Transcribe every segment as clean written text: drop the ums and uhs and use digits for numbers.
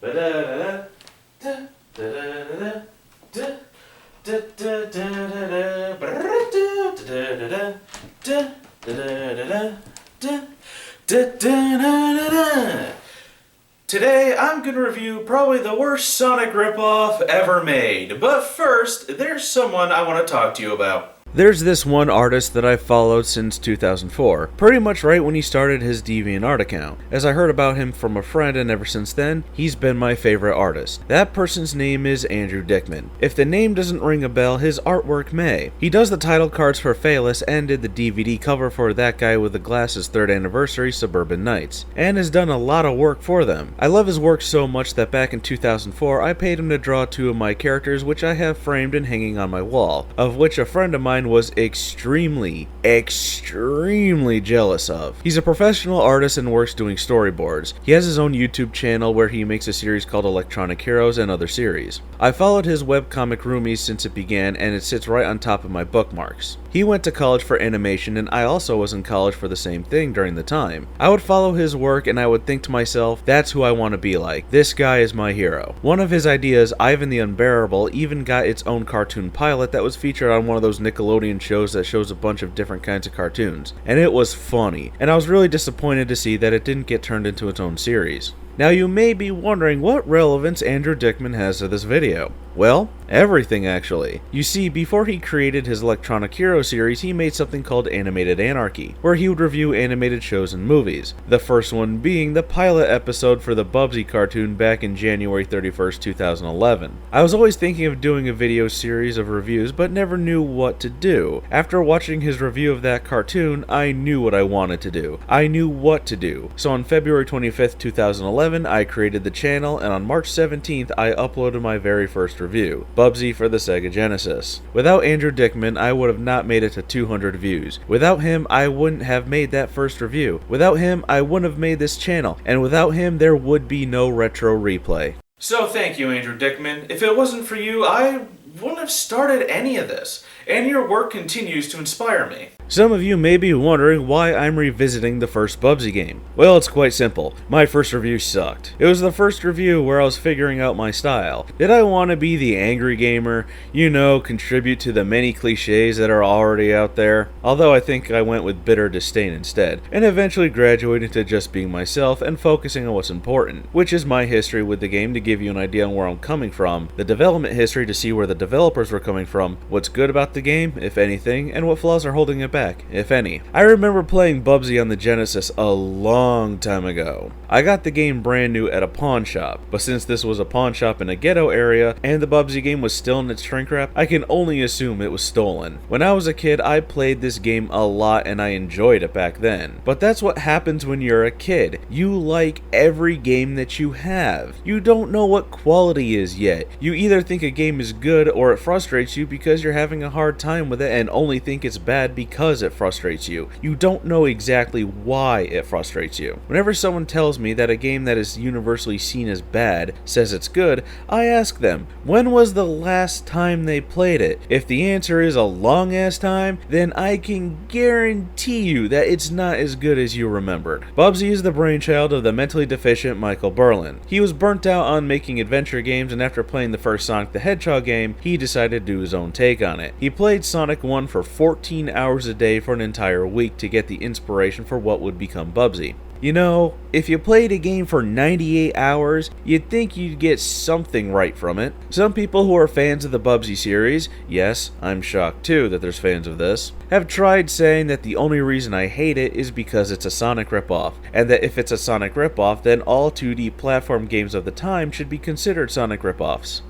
Today, I'm going to review probably the worst Sonic ripoff ever made. But first, there's someone I want to talk to you about. There's this one artist that I've followed since 2004, pretty much right when he started his DeviantArt account, as I heard about him from a friend, and ever since then, he's been my favorite artist. That person's name is Andrew Dickman. If the name doesn't ring a bell, his artwork may. He does the title cards for Phaelus and did the DVD cover for That Guy with the Glasses 3rd Anniversary Suburban Nights, and has done a lot of work for them. I love his work so much that back in 2004, I paid him to draw 2 of my characters, which I have framed and hanging on my wall, of which a friend of mine was extremely jealous of. He's a professional artist and works doing storyboards. He has his own YouTube channel where he makes a series called Electronic Heroes and other series. I followed his webcomic Roomies since it began, and it sits right on top of my bookmarks. He went to college for animation, and I also was in college for the same thing during the time. I would follow his work and I would think to myself, that's who I want to be like. This guy is my hero. One of his ideas, Ivan the Unbearable, even got its own cartoon pilot that was featured on one of those Nickelodeon shows that shows a bunch of different kinds of cartoons. And it was funny, and I was really disappointed to see that it didn't get turned into its own series. Now you may be wondering what relevance Andrew Dickman has to this video. Well, everything actually. You see, before he created his Electronic Hero series, he made something called Animated Anarchy, where he would review animated shows and movies. The first one being the pilot episode for the Bubsy cartoon back in January 31st, 2011. I was always thinking of doing a video series of reviews, but never knew what to do. After watching his review of that cartoon, I knew what I wanted to do. I knew what to do. So on February 25th, 2011, I created the channel, and on March 17th, I uploaded my very first review, Bubsy for the Sega Genesis. Without Andrew Dickman, I would have not made it to 200 views. Without him, I wouldn't have made that first review. Without him, I wouldn't have made this channel. And without him, there would be no retro replay. So thank you, Andrew Dickman. If it wasn't for you, I wouldn't have started any of this. And your work continues to inspire me. Some of you may be wondering why I'm revisiting the first Bubsy game. Well, it's quite simple. My first review sucked. It was the first review where I was figuring out my style. Did I want to be the angry gamer? You know, contribute to the many cliches that are already out there? Although I think I went with bitter disdain instead, and eventually graduated to just being myself and focusing on what's important, which is my history with the game to give you an idea on where I'm coming from, the development history to see where the developers were coming from, what's good about the game, if anything, and what flaws are holding it back, if any. I remember playing Bubsy on the Genesis a long time ago. I got the game brand new at a pawn shop, but since this was a pawn shop in a ghetto area, and the Bubsy game was still in its shrink wrap, I can only assume it was stolen. When I was a kid, I played this game a lot and I enjoyed it back then. But that's what happens when you're a kid. You like every game that you have. You don't know what quality is yet. You either think a game is good or it frustrates you because you're having a hard time with it and only think it's bad because it frustrates you. You don't know exactly why it frustrates you. Whenever someone tells me that a game that is universally seen as bad says it's good, I ask them, when was the last time they played it? If the answer is a long ass time, then I can guarantee you that it's not as good as you remembered. Bubsy is the brainchild of the mentally deficient Michael Berlin. He was burnt out on making adventure games, and after playing the first Sonic the Hedgehog game, he decided to do his own take on it. He played Sonic 1 for 14 hours a day for an entire week to get the inspiration for what would become Bubsy. You know, if you played a game for 98 hours, you'd think you'd get something right from it. Some people who are fans of the Bubsy series, yes, I'm shocked too that there's fans of this, have tried saying that the only reason I hate it is because it's a Sonic ripoff, and that if it's a Sonic ripoff, then all 2D platform games of the time should be considered Sonic ripoffs.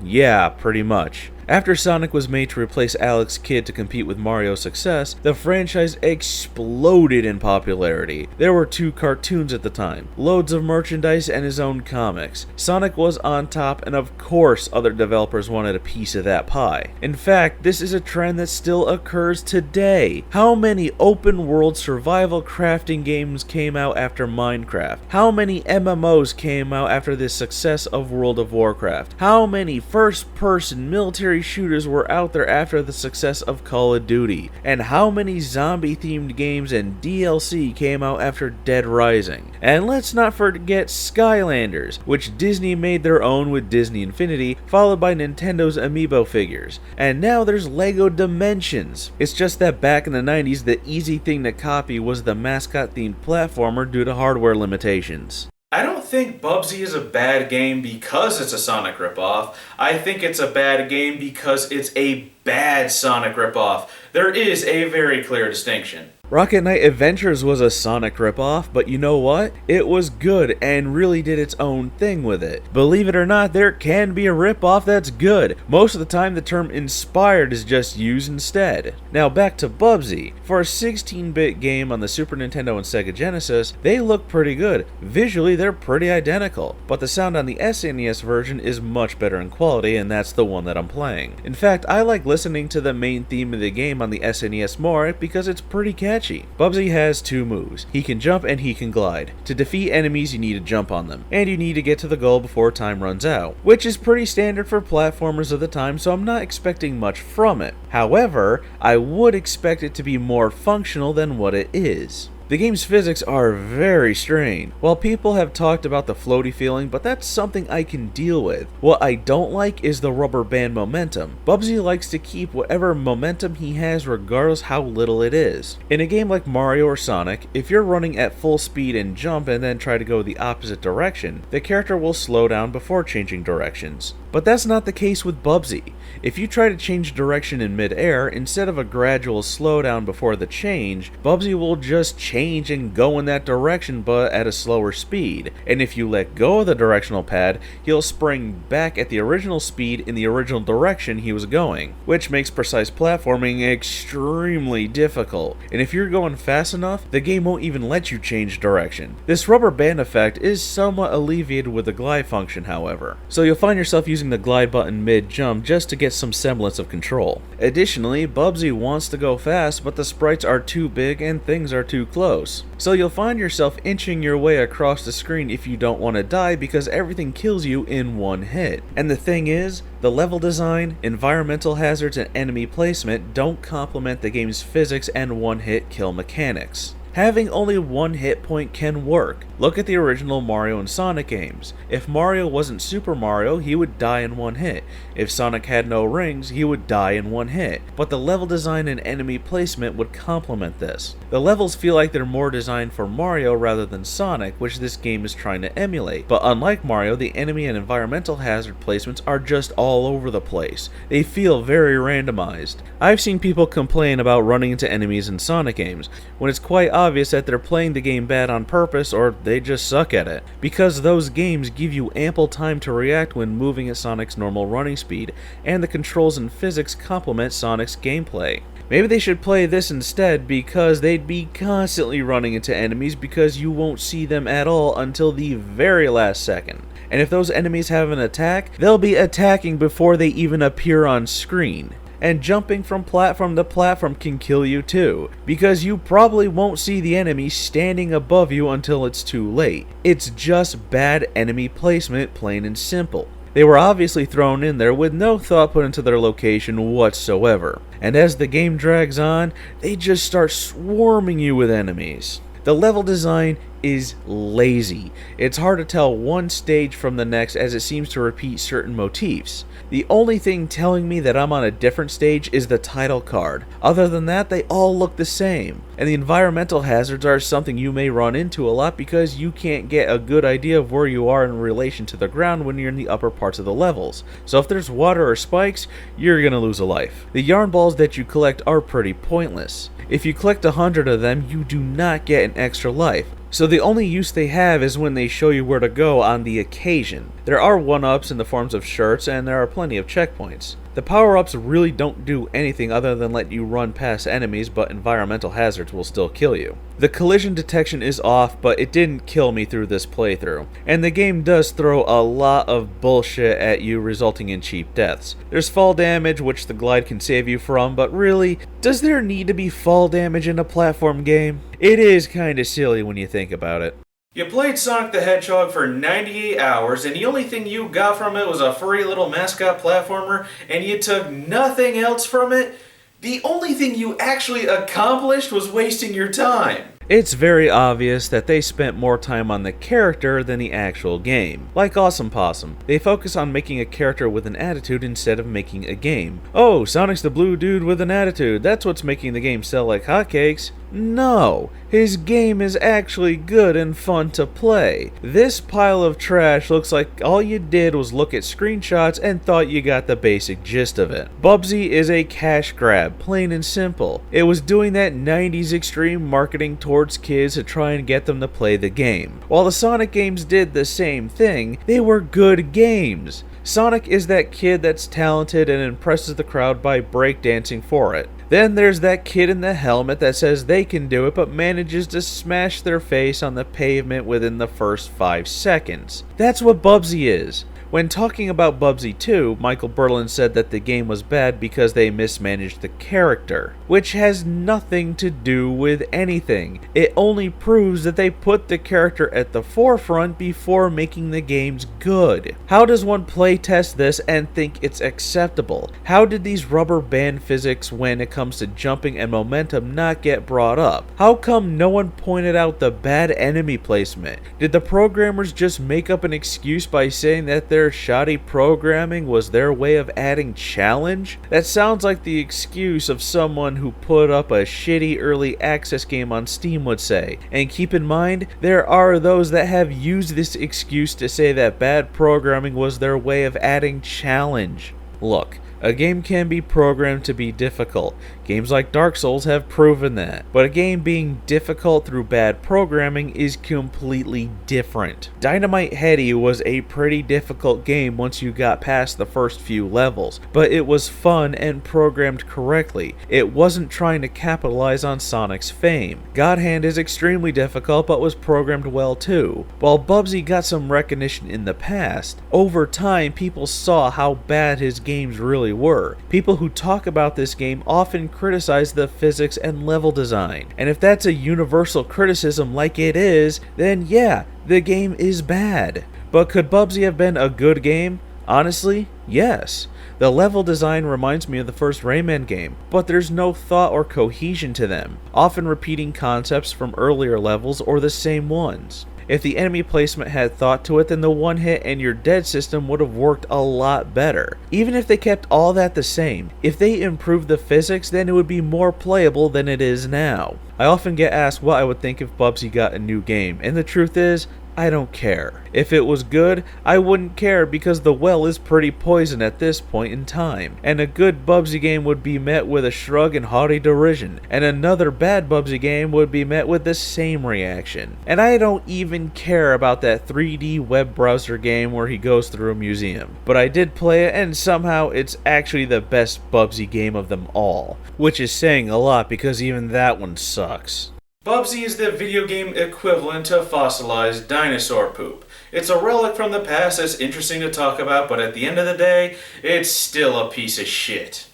Yeah, pretty much. After Sonic was made to replace Alex Kidd to compete with Mario's success, the franchise exploded in popularity. There were 2 cartoons at the time, loads of merchandise, and his own comics. Sonic was on top, and of course other developers wanted a piece of that pie. In fact, this is a trend that still occurs today. How many open-world survival crafting games came out after Minecraft? How many MMOs came out after the success of World of Warcraft? How many first-person military story shooters were out there after the success of Call of Duty, and how many zombie-themed games and DLC came out after Dead Rising. And let's not forget Skylanders, which Disney made their own with Disney Infinity, followed by Nintendo's Amiibo figures. And now there's LEGO Dimensions. It's just that back in the 90s, the easy thing to copy was the mascot-themed platformer due to hardware limitations. I don't think Bubsy is a bad game because it's a Sonic ripoff. I think it's a bad game because it's a bad Sonic ripoff. There is a very clear distinction. Rocket Knight Adventures was a Sonic ripoff, but you know what? It was good and really did its own thing with it. Believe it or not, there can be a ripoff that's good. Most of the time the term inspired is just used instead. Now back to Bubsy. For a 16-bit game on the Super Nintendo and Sega Genesis, they look pretty good. Visually, they're pretty identical, but the sound on the SNES version is much better in quality, and that's the one that I'm playing. In fact, I like listening to the main theme of the game on the SNES more because it's pretty catchy. Bubsy has two moves. He can jump and he can glide. To defeat enemies, you need to jump on them, and you need to get to the goal before time runs out, which is pretty standard for platformers of the time, so I'm not expecting much from it. However, I would expect it to be more functional than what it is. The game's physics are very strange. While people have talked about the floaty feeling, but that's something I can deal with. What I don't like is the rubber band momentum. Bubsy likes to keep whatever momentum he has regardless how little it is. In a game like Mario or Sonic, if you're running at full speed and jump and then try to go the opposite direction, the character will slow down before changing directions. But that's not the case with Bubsy. If you try to change direction in mid-air, instead of a gradual slowdown before the change, Bubsy will just change and go in that direction but at a slower speed. And if you let go of the directional pad, he'll spring back at the original speed in the original direction he was going, which makes precise platforming extremely difficult. And if you're going fast enough, the game won't even let you change direction. This rubber band effect is somewhat alleviated with the glide function, however. So you'll find yourself using the glide button mid-jump just to get some semblance of control. Additionally, Bubsy wants to go fast, but the sprites are too big and things are too close. So you'll find yourself inching your way across the screen if you don't want to die because everything kills you in one hit. And the thing is, the level design, environmental hazards, and enemy placement don't complement the game's physics and one-hit kill mechanics. Having only one hit point can work. Look at the original Mario and Sonic games. If Mario wasn't Super Mario, he would die in one hit. If Sonic had no rings, he would die in one hit. But the level design and enemy placement would complement this. The levels feel like they're more designed for Mario rather than Sonic, which this game is trying to emulate. But unlike Mario, the enemy and environmental hazard placements are just all over the place. They feel very randomized. I've seen people complain about running into enemies in Sonic games, when it's quite obvious that they're playing the game bad on purpose or they just suck at it, because those games give you ample time to react when moving at Sonic's normal running speed, and the controls and physics complement Sonic's gameplay. Maybe they should play this instead because they'd be constantly running into enemies because you won't see them at all until the very last second. And if those enemies have an attack, they'll be attacking before they even appear on screen. And jumping from platform to platform can kill you too, because you probably won't see the enemy standing above you until it's too late. It's just bad enemy placement, plain and simple. They were obviously thrown in there with no thought put into their location whatsoever. And as the game drags on, they just start swarming you with enemies. The level design is lazy. It's hard to tell one stage from the next as it seems to repeat certain motifs. The only thing telling me that I'm on a different stage is the title card. Other than that, they all look the same. And the environmental hazards are something you may run into a lot because you can't get a good idea of where you are in relation to the ground when you're in the upper parts of the levels. So if there's water or spikes, you're gonna lose a life. The yarn balls that you collect are pretty pointless. If you collect 100 of them, you do not get an extra life. So the only use they have is when they show you where to go on the occasion. There are 1-ups in the forms of shirts, and there are plenty of checkpoints. The power-ups really don't do anything other than let you run past enemies, but environmental hazards will still kill you. The collision detection is off, but it didn't kill me through this playthrough. And the game does throw a lot of bullshit at you, resulting in cheap deaths. There's fall damage, which the glide can save you from, but really, does there need to be fall damage in a platform game? It is kinda silly when you think about it. You played Sonic the Hedgehog for 98 hours, and the only thing you got from it was a furry little mascot platformer, and you took nothing else from it? The only thing you actually accomplished was wasting your time. It's very obvious that they spent more time on the character than the actual game. Like Awesome Possum, they focus on making a character with an attitude instead of making a game. Oh, Sonic's the blue dude with an attitude, that's what's making the game sell like hotcakes. No, his game is actually good and fun to play. This pile of trash looks like all you did was look at screenshots and thought you got the basic gist of it. Bubsy is a cash grab, plain and simple. It was doing that 90s extreme marketing towards kids to try and get them to play the game. While the Sonic games did the same thing, they were good games. Sonic is that kid that's talented and impresses the crowd by breakdancing for it. Then there's that kid in the helmet that says they can do it but manages to smash their face on the pavement within the first 5 seconds. That's what Bubsy is. When talking about Bubsy 2, Michael Berlin said that the game was bad because they mismanaged the character, which has nothing to do with anything. It only proves that they put the character at the forefront before making the games good. How does one playtest this and think it's acceptable? How did these rubber band physics when it comes to jumping and momentum not get brought up? How come no one pointed out the bad enemy placement? Did the programmers just make up an excuse by saying that their shoddy programming was their way of adding challenge? That sounds like the excuse of someone who put up a shitty early access game on Steam would say. And keep in mind, there are those that have used this excuse to say that bad programming was their way of adding challenge. Look, a game can be programmed to be difficult. Games like Dark Souls have proven that. But a game being difficult through bad programming is completely different. Dynamite Headdy was a pretty difficult game once you got past the first few levels, but it was fun and programmed correctly. It wasn't trying to capitalize on Sonic's fame. God Hand is extremely difficult but was programmed well too. While Bubsy got some recognition in the past, over time people saw how bad his games really were. People who talk about this game often criticize the physics and level design. And if that's a universal criticism like it is, then yeah, the game is bad. But could Bubsy have been a good game? Honestly, yes. The level design reminds me of the first Rayman game, but there's no thought or cohesion to them, often repeating concepts from earlier levels or the same ones. If the enemy placement had thought to it, then the one hit and you're dead system would have worked a lot better. Even if they kept all that the same, if they improved the physics, then it would be more playable than it is now. I often get asked what I would think if Bubsy got a new game, and the truth is, I don't care. If it was good, I wouldn't care because the well is pretty poison at this point in time. And a good Bubsy game would be met with a shrug and haughty derision. And another bad Bubsy game would be met with the same reaction. And I don't even care about that 3D web browser game where he goes through a museum. But I did play it and somehow it's actually the best Bubsy game of them all. Which is saying a lot because even that one sucks. Bubsy is the video game equivalent to fossilized dinosaur poop. It's a relic from the past that's interesting to talk about, but at the end of the day, it's still a piece of shit.